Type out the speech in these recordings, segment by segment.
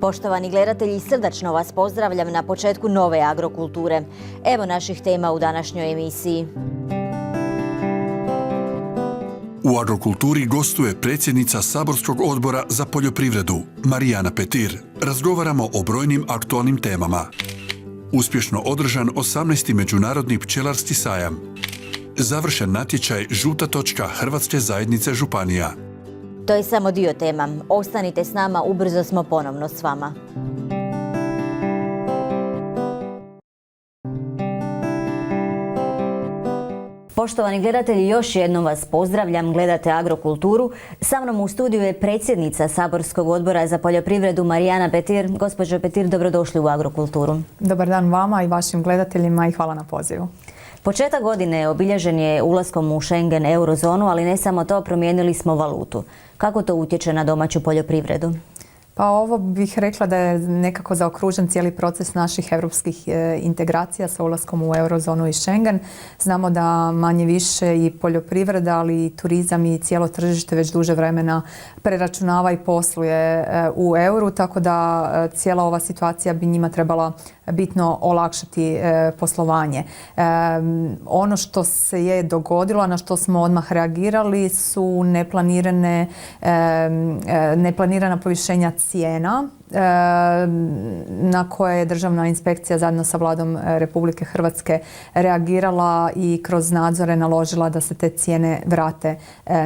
Poštovani gledatelji, srdačno vas pozdravljam na početku nove agrokulture. Evo naših tema u današnjoj emisiji. U agrokulturi gostuje predsjednica Saborskog odbora za poljoprivredu, Marijana Petir. Razgovaramo o brojnim aktualnim temama. Uspješno održan 18. Međunarodni pčelarski sajam. Završen natječaj Žuta točka Hrvatske zajednice županija. To je samo dio tema. Ostanite s nama, ubrzo smo ponovno s vama. Poštovani gledatelji, još jednom vas pozdravljam, gledate agrokulturu. Sa mnom u studiju je predsjednica Saborskog odbora za poljoprivredu Marijana Petir. Gospođo Petir, dobrodošli u agrokulturu. Dobar dan vama i vašim gledateljima i hvala na pozivu. Početak godine obilježen je ulaskom u Schengen eurozonu, ali ne samo to, promijenili smo valutu. Kako to utječe na domaću poljoprivredu? Pa ovo bih rekla da je nekako zaokružen cijeli proces naših europskih integracija sa ulaskom u eurozonu i Schengen. Znamo da manje više i poljoprivreda, ali i turizam i cijelo tržište već duže vremena preračunava i posluje u euru, tako da cijela ova situacija bi njima trebala bitno olakšati poslovanje. Ono što se je dogodilo, na što smo odmah reagirali, su neplanirana povišenja cijena na koje je Državna inspekcija zajedno sa Vladom Republike Hrvatske reagirala i kroz nadzore naložila da se te cijene vrate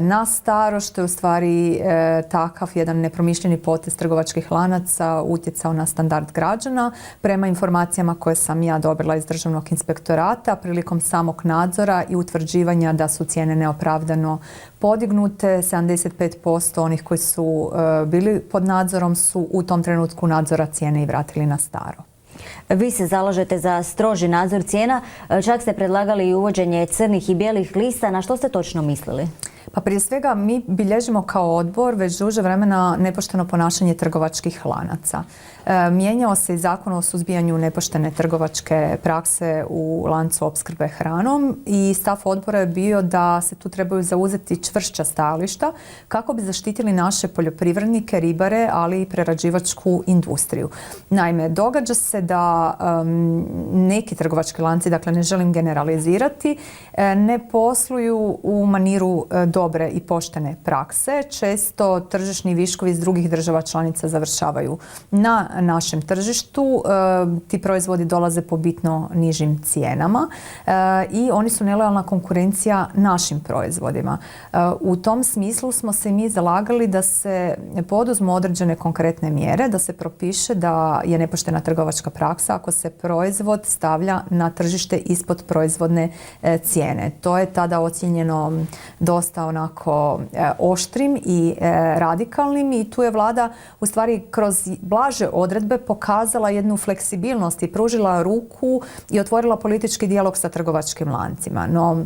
na staro, što je u stvari takav jedan nepromišljeni potez trgovačkih lanaca utjecao na standard građana. Prema informacijama koje sam ja dobila iz Državnog inspektorata, prilikom samog nadzora i utvrđivanja da su cijene neopravdano podignute, 75% onih koji su bili pod nadzorom su u tom trenutku nadzora cijene i vratili na staro. Vi se zalažete za stroži nadzor cijena, čak ste predlagali i uvođenje crnih i bijelih lista. Na što ste točno mislili? Pa prije svega mi bilježimo kao odbor već duže vremena nepošteno ponašanje trgovačkih lanaca. Mijenjao se i Zakon o suzbijanju nepoštene trgovačke prakse u lancu opskrbe hranom i stav odbora je bio da se tu trebaju zauzeti čvršća stajališta kako bi zaštitili naše poljoprivrednike, ribare, ali i prerađivačku industriju. Naime, događa se da neki trgovački lanci, dakle ne želim generalizirati, ne posluju u maniru dobre i poštene prakse. Često tržišni viškovi iz drugih država članica završavaju na našem tržištu. Ti proizvodi dolaze po bitno nižim cijenama i oni su nelojalna konkurencija našim proizvodima. U tom smislu smo se mi zalagali da se poduzmu određene konkretne mjere, da se propiše da je nepoštena trgovačka praksa ako se proizvod stavlja na tržište ispod proizvodne cijene. To je tada ocijenjeno dosta onako oštrim i radikalnim i tu je vlada u stvari kroz blaže odredbe pokazala jednu fleksibilnost i pružila ruku i otvorila politički dijalog sa trgovačkim lancima. No,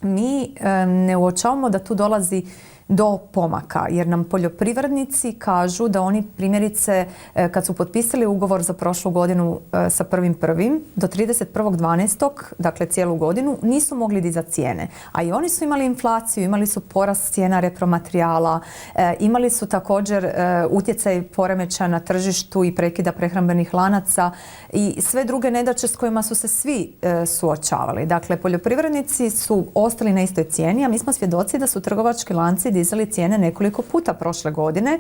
mi ne uočavamo da tu dolazi do pomaka, jer nam poljoprivrednici kažu da oni primjerice kad su potpisali ugovor za prošlu godinu sa 1.1. do 31.12. dakle cijelu godinu nisu mogli dizati cijene. A i oni su imali inflaciju, imali su porast cijena repromaterijala, imali su također utjecaj poremećaja na tržištu i prekida prehrambenih lanaca i sve druge nedaće s kojima su se svi suočavali. Dakle, poljoprivrednici su ostali na istoj cijeni, a mi smo svjedoci da su trgovački lanci dizali cijene nekoliko puta prošle godine,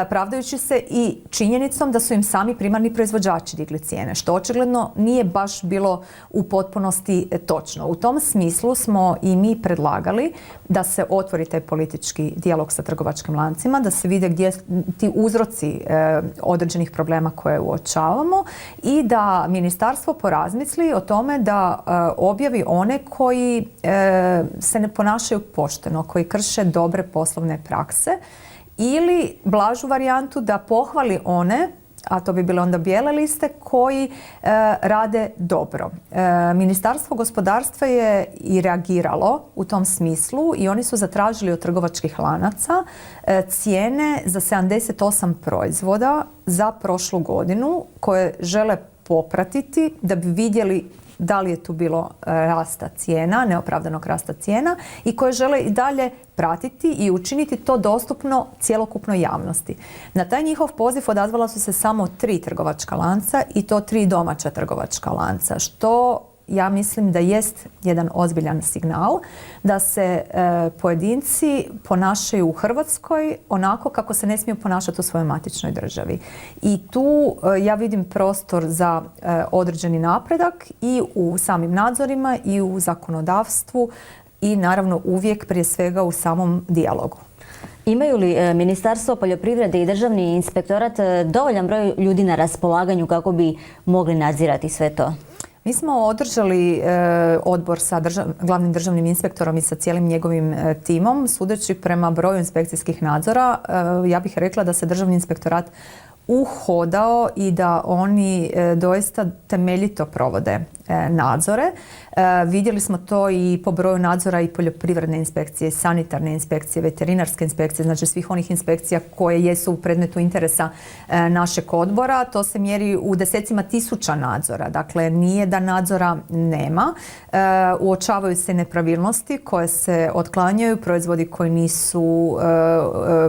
pravdajući se i činjenicom da su im sami primarni proizvođači digli cijene, što očigledno nije baš bilo u potpunosti točno. U tom smislu smo i mi predlagali da se otvori taj politički dijalog sa trgovačkim lancima, da se vide gdje ti uzroci određenih problema koje uočavamo i da ministarstvo porazmisli o tome da objavi one koji se ne ponašaju pošteno, koji krše dobre poslovne prakse ili blažu varijantu da pohvali one a to bi bile onda bijele liste, koji rade dobro. Ministarstvo gospodarstva je i reagiralo u tom smislu i oni su zatražili od trgovačkih lanaca cijene za 78 proizvoda za prošlu godinu koje žele popratiti da bi vidjeli da li je tu bilo rasta cijena, neopravdanog rasta cijena i koje žele i dalje pratiti i učiniti to dostupno cjelokupnoj javnosti. Na taj njihov poziv odazvala su se samo 3 trgovačka lanca i to 3 domaća trgovačka lanca, što ja mislim da jest jedan ozbiljan signal da se pojedinci ponašaju u Hrvatskoj onako kako se ne smiju ponašati u svojoj matičnoj državi. I tu ja vidim prostor za određeni napredak i u samim nadzorima i u zakonodavstvu i naravno uvijek prije svega u samom dijalogu. Imaju li Ministarstvo poljoprivrede i Državni inspektorat dovoljan broj ljudi na raspolaganju kako bi mogli nadzirati sve to? Mi smo održali odbor sa glavnim državnim inspektorom i sa cijelim njegovim timom. Sudeći prema broju inspekcijskih nadzora, ja bih rekla da se Državni inspektorat uhodao i da oni doista temeljito provode nadzore. Vidjeli smo to i po broju nadzora i poljoprivredne inspekcije, sanitarne inspekcije, veterinarske inspekcije, znači svih onih inspekcija koje jesu u predmetu interesa našeg odbora. To se mjeri u desecima tisuća nadzora. Dakle, nije da nadzora nema. Uočavaju se nepravilnosti koje se otklanjaju, proizvodi koji nisu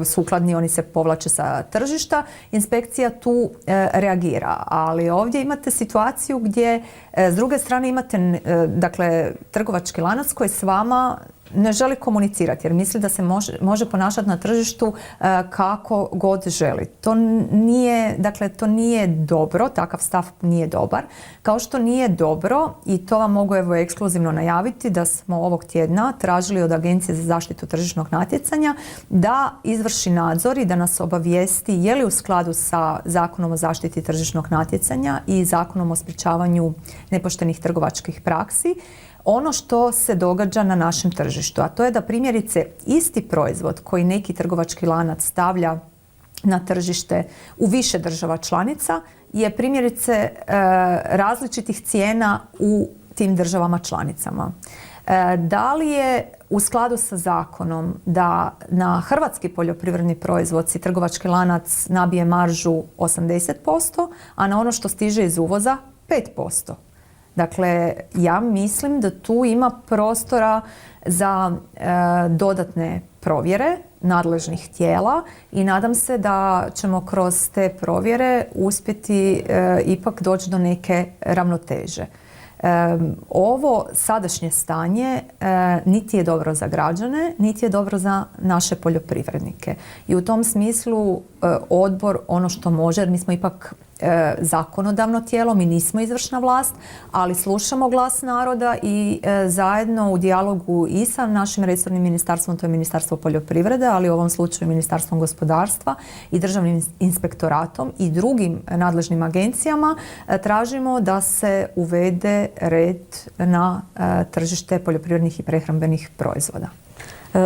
sukladni, oni se povlače sa tržišta. Inspekcija tu reagira, ali ovdje imate situaciju gdje s druge strane imate dakle, trgovački lanac koji s vama ne želi komunicirati jer misli da se može ponašati na tržištu kako god želi. To nije dobro, takav stav nije dobar. Kao što nije dobro, i to vam mogu evo ekskluzivno najaviti, da smo ovog tjedna tražili od Agencije za zaštitu tržišnog natjecanja da izvrši nadzor i da nas obavijesti je li u skladu sa Zakonom o zaštiti tržišnog natjecanja i Zakonom o sprječavanju nepoštenih trgovačkih praksi ono što se događa na našem tržištu, a to je da primjerice isti proizvod koji neki trgovački lanac stavlja na tržište u više država članica je primjerice različitih cijena u tim državama članicama. Da li je u skladu sa zakonom da na hrvatski poljoprivredni proizvod si trgovački lanac nabije maržu 80%, a na ono što stiže iz uvoza 5%? Dakle, ja mislim da tu ima prostora za dodatne provjere nadležnih tijela i nadam se da ćemo kroz te provjere uspjeti ipak doći do neke ravnoteže. Ovo sadašnje stanje niti je dobro za građane, niti je dobro za naše poljoprivrednike. I u tom smislu odbor ono što može, jer mi smo ipak zakonodavno tijelo, mi nismo izvršna vlast, ali slušamo glas naroda i zajedno u dijalogu i sa našim resornim ministarstvom, to je Ministarstvo poljoprivrede, ali u ovom slučaju Ministarstvom gospodarstva i Državnim inspektoratom i drugim nadležnim agencijama tražimo da se uvede red na tržište poljoprivrednih i prehrambenih proizvoda.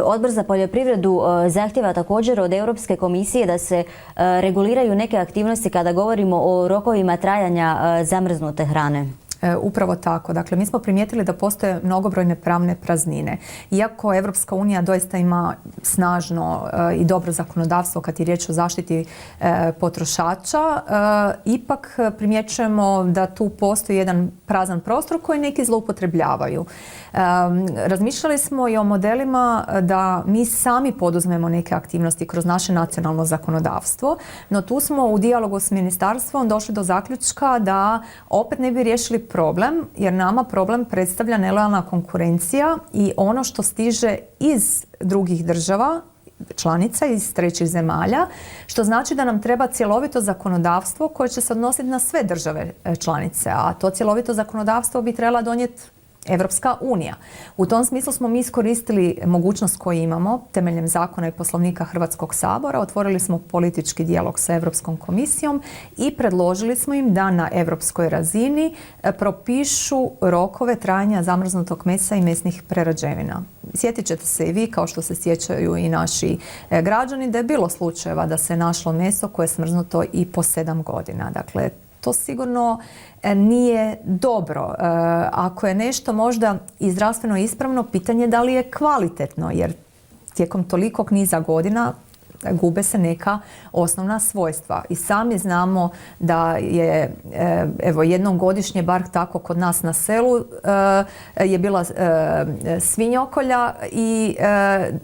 Odbor za poljoprivredu zahtjeva također od Europske komisije da se reguliraju neke aktivnosti kada govorimo o rokovima trajanja zamrznute hrane. Upravo tako. Dakle, mi smo primijetili da postoje mnogobrojne pravne praznine. Iako Evropska unija doista ima snažno i dobro zakonodavstvo kad je riječ o zaštiti potrošača, ipak primjećujemo da tu postoji jedan prazan prostor koji neki zloupotrebljavaju. Razmišljali smo i o modelima da mi sami poduzmemo neke aktivnosti kroz naše nacionalno zakonodavstvo, no tu smo u dijalogu s ministarstvom došli do zaključka da opet ne bi riješili problem, jer nama problem predstavlja nelojalna konkurencija i ono što stiže iz drugih država, članica iz trećih zemalja, što znači da nam treba cjelovito zakonodavstvo koje će se odnositi na sve države članice, a to cjelovito zakonodavstvo bi trebala donijeti Evropska unija. U tom smislu smo mi iskoristili mogućnost koju imamo temeljem zakona i poslovnika Hrvatskog sabora, otvorili smo politički dijalog sa Europskom komisijom i predložili smo im da na europskoj razini propišu rokove trajanja zamrznutog mesa i mesnih prerađevina. Sjetit ćete se i vi, kao što se sjećaju i naši građani, da je bilo slučajeva da se našlo meso koje je smrznuto i po 7 godina. Dakle, to sigurno nije dobro. Ako je nešto možda i zdravstveno ispravno, pitanje je da li je kvalitetno, jer tijekom tolikog niza godina gube se neka osnovna svojstva. I sami znamo da je jednom godišnje, bar tako kod nas na selu, je bila svinjokolja i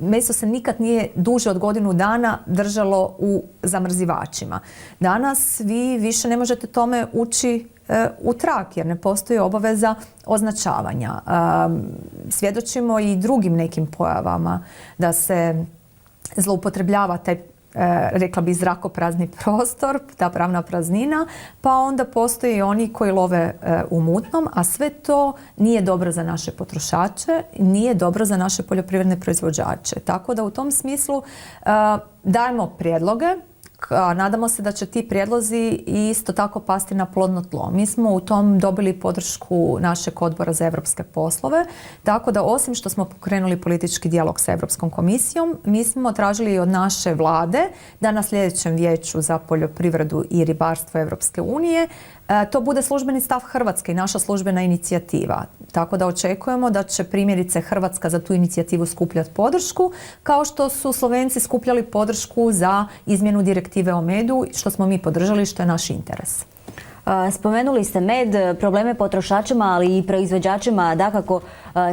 meso se nikad nije duže od godinu dana držalo u zamrzivačima. Danas vi više ne možete tome ući u trag jer ne postoji obaveza označavanja. Svjedočimo i drugim nekim pojavama da se zloupotrebljava taj, rekla bi, zrakoprazni prostor, ta pravna praznina, pa onda postoje i oni koji love u mutnom, a sve to nije dobro za naše potrošače, nije dobro za naše poljoprivredne proizvođače. Tako da u tom smislu dajemo prijedloge, a nadamo se da će ti prijedlozi isto tako pasti na plodno tlo. Mi smo u tom dobili podršku našeg odbora za europske poslove, tako da osim što smo pokrenuli politički dijalog sa Europskom komisijom, mi smo tražili od naše vlade da na sljedećem vijeću za poljoprivredu i ribarstvo Europske unije to bude službeni stav Hrvatske i naša službena inicijativa. Tako da očekujemo da će primjerice Hrvatska za tu inicijativu skupljati podršku, kao što su Slovenci skupljali podršku za izmjenu direktive o medu, što smo mi podržali, što je naš interes. Spomenuli ste med, probleme potrošačima, ali i proizvođačima dakako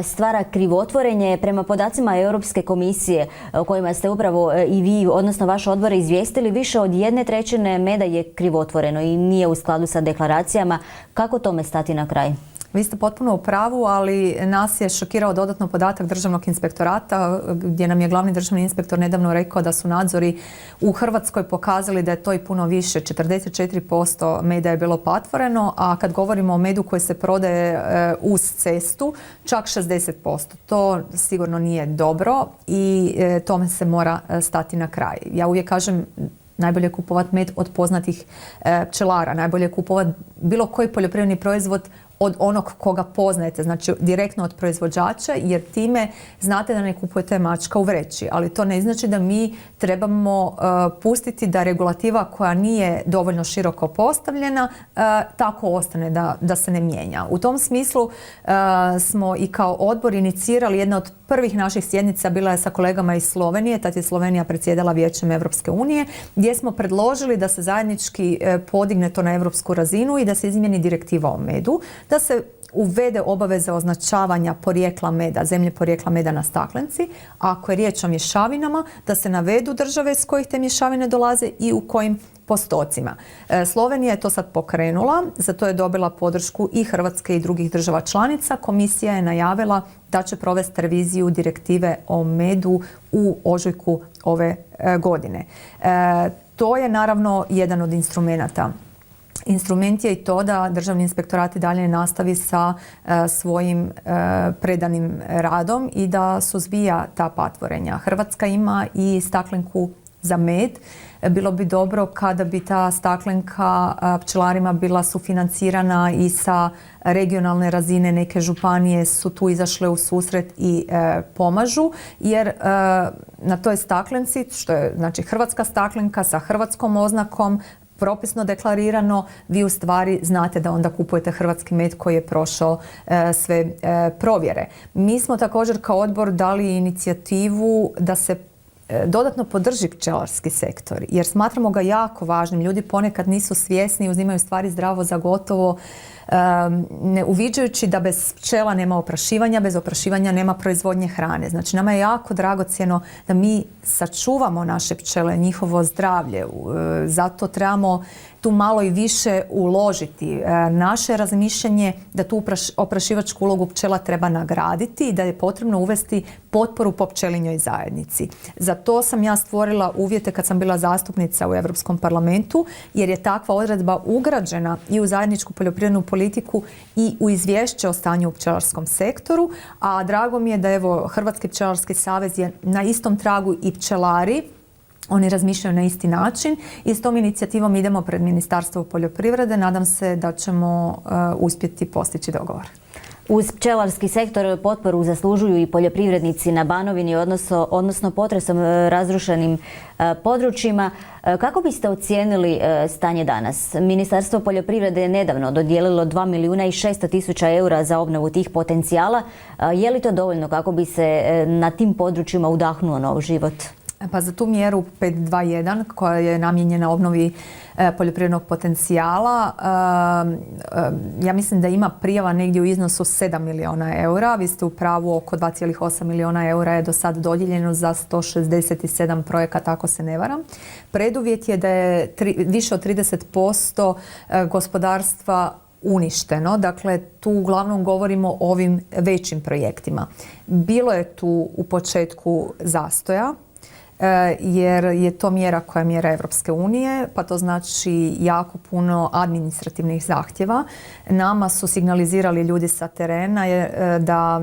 stvara krivotvorenje. Prema podacima Europske komisije o kojima ste upravo i vi, odnosno vaš odbor, izvijestili, više od 1/3 meda je krivotvoreno i nije u skladu sa deklaracijama. Kako tome stati na kraj? Vi ste potpuno u pravu, ali nas je šokirao dodatno podatak Državnog inspektorata gdje nam je glavni državni inspektor nedavno rekao da su nadzori u Hrvatskoj pokazali da je to i puno više. 44% meda je bilo patvoreno, a kad govorimo o medu koji se prodaje uz cestu, čak 60%. To sigurno nije dobro i tome se mora stati na kraj. Ja uvijek kažem, najbolje je kupovati med od poznatih pčelara, najbolje je kupovati bilo koji poljoprivredni proizvod od onog koga poznajete, znači direktno od proizvođača, jer time znate da ne kupujete mačka u vreći. Ali to ne znači da mi trebamo pustiti da regulativa koja nije dovoljno široko postavljena tako ostane, da se ne mijenja. U tom smislu smo i kao odbor inicirali, jedna od prvih naših sjednica bila je sa kolegama iz Slovenije, tad je Slovenija predsjedala Vijećem Europske unije, gdje smo predložili da se zajednički podigne to na europsku razinu i da se izmijeni direktiva o medu, da se uvede obaveza označavanja porijekla meda, zemlje porijekla meda na staklenci, a ako je riječ o mješavinama, da se navedu države s kojih te mješavine dolaze i u kojim postocima. Slovenija je to sad pokrenula, za to je dobila podršku i Hrvatske i drugih država članica. Komisija je najavila da će provesti reviziju direktive o medu u ožujku ove godine. To je naravno jedan od instrumenata. Instrument je i to da Državni inspektorat i dalje nastavi sa svojim predanim radom i da suzbija ta patvorenja. Hrvatska ima i staklenku za med. Bilo bi dobro kada bi ta staklenka pčelarima bila sufinancirana i sa regionalne razine. Neke županije su tu izašle u susret i pomažu, jer na toj staklenci, što je znači hrvatska staklenka sa hrvatskom oznakom, propisno deklarirano, vi u stvari znate da onda kupujete hrvatski med koji je prošao sve provjere. Mi smo također kao odbor dali inicijativu da se dodatno podrži pčelarski sektor, jer smatramo ga jako važnim. Ljudi ponekad nisu svjesni, uzimaju stvari zdravo za gotovo, ne uviđajući da bez pčela nema oprašivanja, bez oprašivanja nema proizvodnje hrane. Znači nama je jako dragocjeno da mi sačuvamo naše pčele, njihovo zdravlje, zato trebamo tu malo i više uložiti. Naše razmišljanje da tu oprašivačku ulogu pčela treba nagraditi i da je potrebno uvesti potporu po pčelinjoj zajednici. Za to sam ja stvorila uvjete kad sam bila zastupnica u Europskom parlamentu, jer je takva odredba ugrađena i u zajedničku poljoprivrednu politiku i u izvješće o stanju u pčelarskom sektoru, a drago mi je da evo Hrvatski pčelarski savez je na istom tragu i pčelari. Oni razmišljaju na isti način i s tom inicijativom idemo pred Ministarstvo poljoprivrede. Nadam se da ćemo uspjeti postići dogovor. Uz pčelarski sektor potporu zaslužuju i poljoprivrednici na Banovini, odnosno potresom razrušenim područjima. Kako biste ocijenili stanje danas? Ministarstvo poljoprivrede je nedavno dodijelilo 2 milijuna i 600 tisuća eura za obnovu tih potencijala. Je li to dovoljno kako bi se na tim područjima udahnuo nov život? Pa za tu mjeru 521 koja je namijenjena obnovi poljoprivrednog potencijala, ja mislim da ima prijava negdje u iznosu 7 milijuna eura. Vi ste u pravu, oko 2,8 milijuna eura je do sad dodijeljeno za 167 projekata, ako se ne varam. Preduvjet je da je više od 30% gospodarstva uništeno. Dakle, tu uglavnom govorimo o ovim većim projektima. Bilo je tu u početku zastoja, jer je to mjera koja je mjera Europske unije, pa to znači jako puno administrativnih zahtjeva. Nama su signalizirali ljudi sa terena da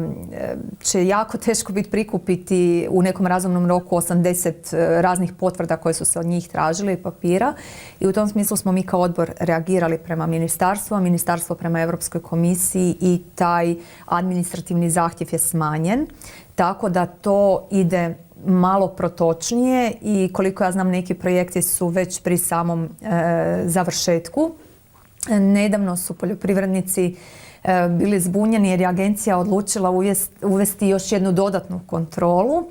će jako teško biti prikupiti u nekom razumnom roku 80 raznih potvrda koje su se od njih tražile i papira. I u tom smislu smo mi kao odbor reagirali prema ministarstvu, a ministarstvo prema Europskoj komisiji i taj administrativni zahtjev je smanjen. Tako da to ide malo protočnije i koliko ja znam neki projekti su već pri samom završetku. Nedavno su poljoprivrednici bili zbunjeni jer je agencija odlučila uvesti još jednu dodatnu kontrolu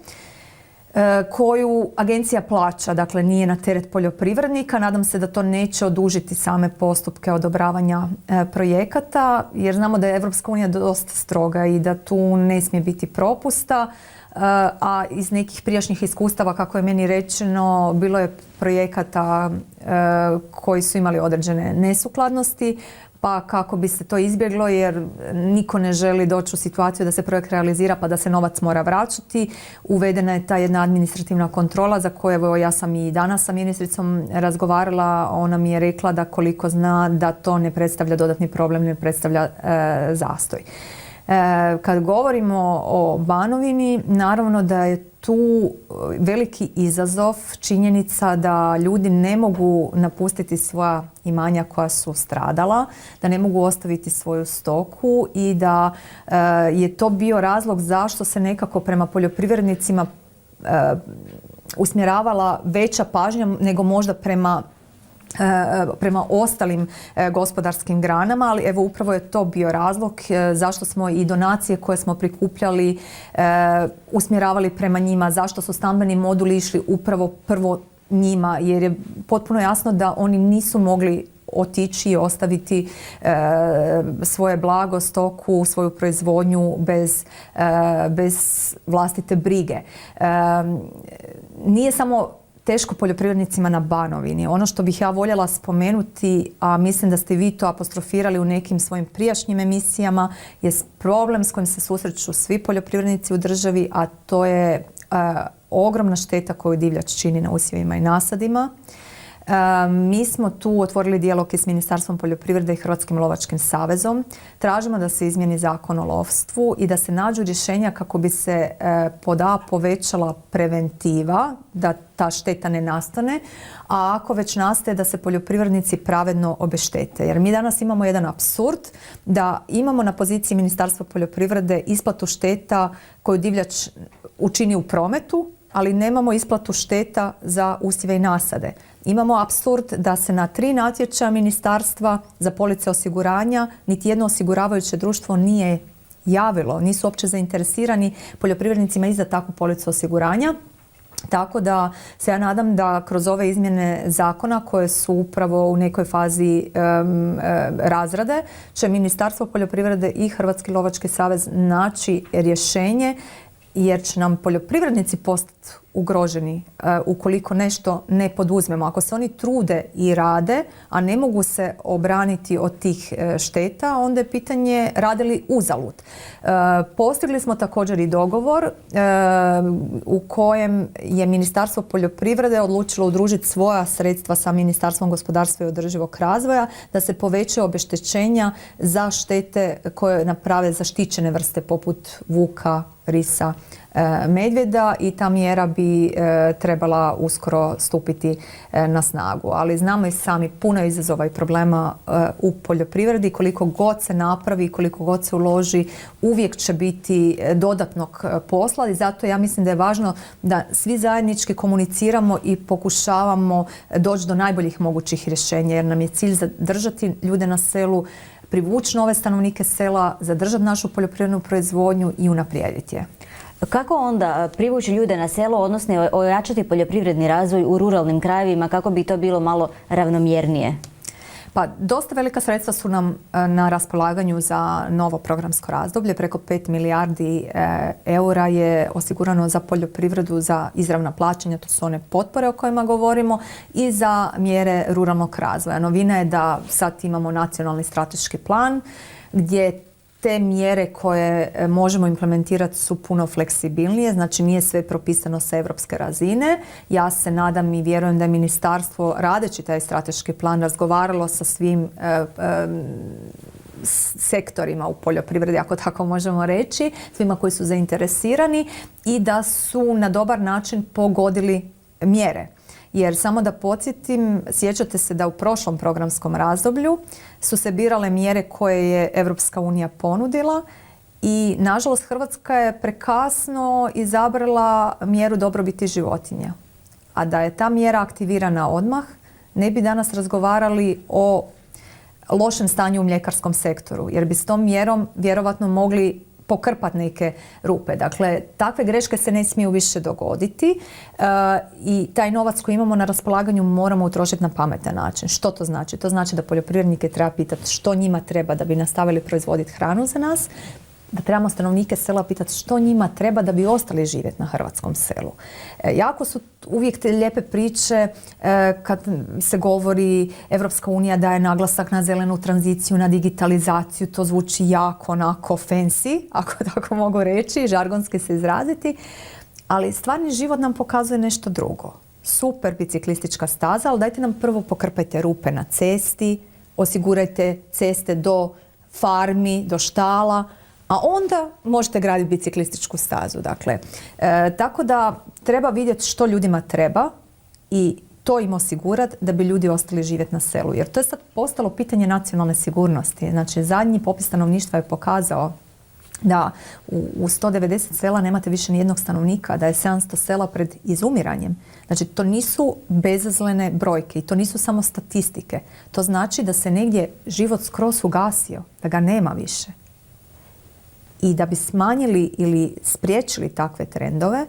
koju agencija plaća, dakle nije na teret poljoprivrednika. Nadam se da to neće odužiti same postupke odobravanja projekata, jer znamo da je Europska unija dosta stroga i da tu ne smije biti propusta. A iz nekih prijašnjih iskustava, kako je meni rečeno, bilo je projekata koji su imali određene nesukladnosti, pa kako bi se to izbjeglo, jer niko ne želi doći u situaciju da se projekt realizira pa da se novac mora vraćati. Uvedena je ta jedna administrativna kontrola za koju evo, ja sam i danas sa ministricom razgovarala. Ona mi je rekla da koliko zna da to ne predstavlja dodatni problem, ne predstavlja zastoj. Kad govorimo o Banovini, naravno da je tu veliki izazov činjenica da ljudi ne mogu napustiti svoja imanja koja su stradala, da ne mogu ostaviti svoju stoku i da je to bio razlog zašto se nekako prema poljoprivrednicima usmjeravala veća pažnja nego možda prema ostalim gospodarskim granama, ali evo upravo je to bio razlog zašto smo i donacije koje smo prikupljali usmjeravali prema njima, zašto su stambeni moduli išli upravo prvo njima, jer je potpuno jasno da oni nisu mogli otići i ostaviti svoje blago, stoku, svoju proizvodnju bez vlastite brige. Nije samo teško poljoprivrednicima na Banovini. Ono što bih ja voljela spomenuti, a mislim da ste vi to apostrofirali u nekim svojim prijašnjim emisijama, je problem s kojim se susreću svi poljoprivrednici u državi, a to je ogromna šteta koju divljač čini na usjevima i nasadima. Mi smo tu otvorili dijalog i s Ministarstvom poljoprivrede i Hrvatskim lovačkim savezom. Tražimo da se izmijeni zakon o lovstvu i da se nađu rješenja kako bi se povećala preventiva, da ta šteta ne nastane, a ako već nastaje da se poljoprivrednici pravedno obeštete. Jer mi danas imamo jedan apsurd da imamo na poziciji Ministarstva poljoprivrede isplatu šteta koju divljač učini u prometu, ali nemamo isplatu šteta za usjeve i nasade. Imamo apsurd da se na 3 natječaja ministarstva za police osiguranja niti jedno osiguravajuće društvo nije javilo, nisu uopće zainteresirani poljoprivrednicima i za takvu policu osiguranja. Tako da se ja nadam da kroz ove izmjene zakona koje su upravo u nekoj fazi razrade će Ministarstvo poljoprivrede i Hrvatski lovački savez naći rješenje, jer će nam poljoprivrednici postati ugroženi ukoliko nešto ne poduzmemo. Ako se oni trude i rade, a ne mogu se obraniti od tih šteta, onda je pitanje rade li uzalud. Postigli smo također i dogovor u kojem je Ministarstvo poljoprivrede odlučilo udružiti svoja sredstva sa Ministarstvom gospodarstva i održivog razvoja da se povećaju obeštećenja za štete koje naprave zaštićene vrste poput vuka, risa medvjeda i ta mjera bi trebala uskoro stupiti na snagu. Ali znamo i sami, puno je izazova i problema u poljoprivredi, koliko god se napravi, koliko god se uloži, uvijek će biti dodatnog posla i zato ja mislim da je važno da svi zajednički komuniciramo i pokušavamo doći do najboljih mogućih rješenja jer nam je cilj zadržati ljude na selu, privući nove stanovnike sela, zadržati našu poljoprivrednu proizvodnju i unaprijediti je. Kako onda privući ljude na selo, odnosno ojačati poljoprivredni razvoj u ruralnim krajevima kako bi to bilo malo ravnomjernije? Pa dosta velika sredstva su nam na raspolaganju za novo programsko razdoblje. Preko 5 milijardi eura je osigurano za poljoprivredu, za izravna plaćanja, to su one potpore o kojima govorimo, i za mjere ruralnog razvoja. Novina je da sad imamo nacionalni strateški plan gdje te mjere koje možemo implementirati su puno fleksibilnije, znači nije sve propisano sa europske razine. Ja se nadam i vjerujem da je ministarstvo radeći taj strateški plan razgovaralo sa svim sektorima u poljoprivredi, ako tako možemo reći, svima koji su zainteresirani i da su na dobar način pogodili mjere. Jer samo da podsjetim, sjećate se da u prošlom programskom razdoblju su se birale mjere koje je Europska unija ponudila i nažalost Hrvatska je prekasno izabrala mjeru dobrobiti životinja. A da je ta mjera aktivirana odmah, ne bi danas razgovarali o lošem stanju u mljekarskom sektoru, jer bi s tom mjerom vjerovatno mogli pokrpati neke rupe. Dakle, takve greške se ne smiju više dogoditi i taj novac koji imamo na raspolaganju moramo utrošiti na pametan način. Što to znači? To znači da poljoprivrednike treba pitati što njima treba da bi nastavili proizvoditi hranu za nas, da trebamo stanovnike sela pitati što njima treba da bi ostali živjeti na hrvatskom selu. Jako su uvijek te lijepe priče kad se govori Evropska unija daje naglasak na zelenu tranziciju, na digitalizaciju, to zvuči jako onako fancy, ako tako mogu reći, žargonski se izraziti, ali stvarni život nam pokazuje nešto drugo. Super biciklistička staza, ali dajte nam prvo pokrpajte rupe na cesti, osigurajte ceste do farmi, do štala, a onda možete graditi biciklističku stazu. Dakle, tako da treba vidjeti što ljudima treba i to im osigurati da bi ljudi ostali živjeti na selu. Jer to je sad postalo pitanje nacionalne sigurnosti. Znači, zadnji popis stanovništva je pokazao da u 190 sela nemate više ni jednog stanovnika, da je 700 sela pred izumiranjem. Znači, to nisu bezazlene brojke i to nisu samo statistike. To znači da se negdje život skroz ugasio, da ga nema više. I da bi smanjili ili spriječili takve trendove,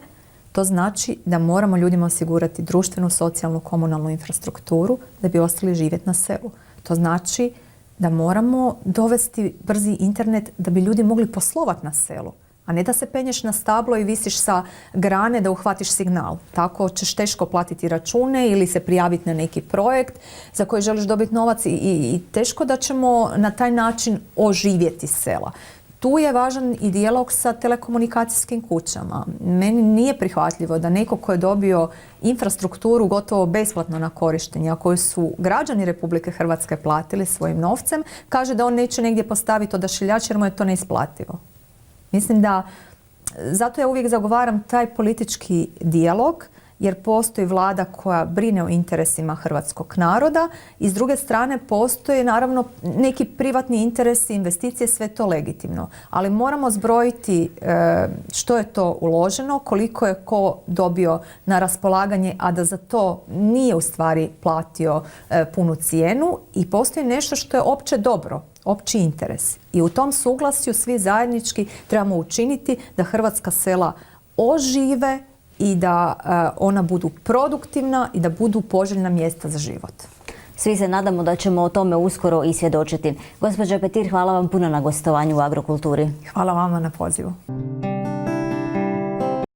to znači da moramo ljudima osigurati društvenu, socijalnu, komunalnu infrastrukturu da bi ostali živjeti na selu. To znači da moramo dovesti brzi internet da bi ljudi mogli poslovati na selu, a ne da se penješ na stablo i visiš sa grane da uhvatiš signal. Tako ćeš teško platiti račune ili se prijaviti na neki projekt za koji želiš dobiti novac i teško da ćemo na taj način oživjeti sela. Tu je važan i dijalog sa telekomunikacijskim kućama. Meni nije prihvatljivo da neko ko je dobio infrastrukturu gotovo besplatno na korištenje, a koju su građani Republike Hrvatske platili svojim novcem, kaže da on neće negdje postaviti odašiljač jer mu je to neisplativo. Mislim da zato ja uvijek zagovaram taj politički dijalog, jer postoji vlada koja brine o interesima hrvatskog naroda i s druge strane postoje naravno neki privatni interesi, investicije, sve to legitimno. Ali moramo zbrojiti što je to uloženo, koliko je ko dobio na raspolaganje, a da za to nije u stvari platio punu cijenu i postoji nešto što je opće dobro, opći interes. I u tom suglasju svi zajednički trebamo učiniti da hrvatska sela ožive i da ona budu produktivna i da budu poželjna mjesta za život. Svi se nadamo da ćemo o tome uskoro i svjedočiti. Gospođo Petir, hvala vam puno na gostovanju u Agrokulturi. Hvala vama na pozivu.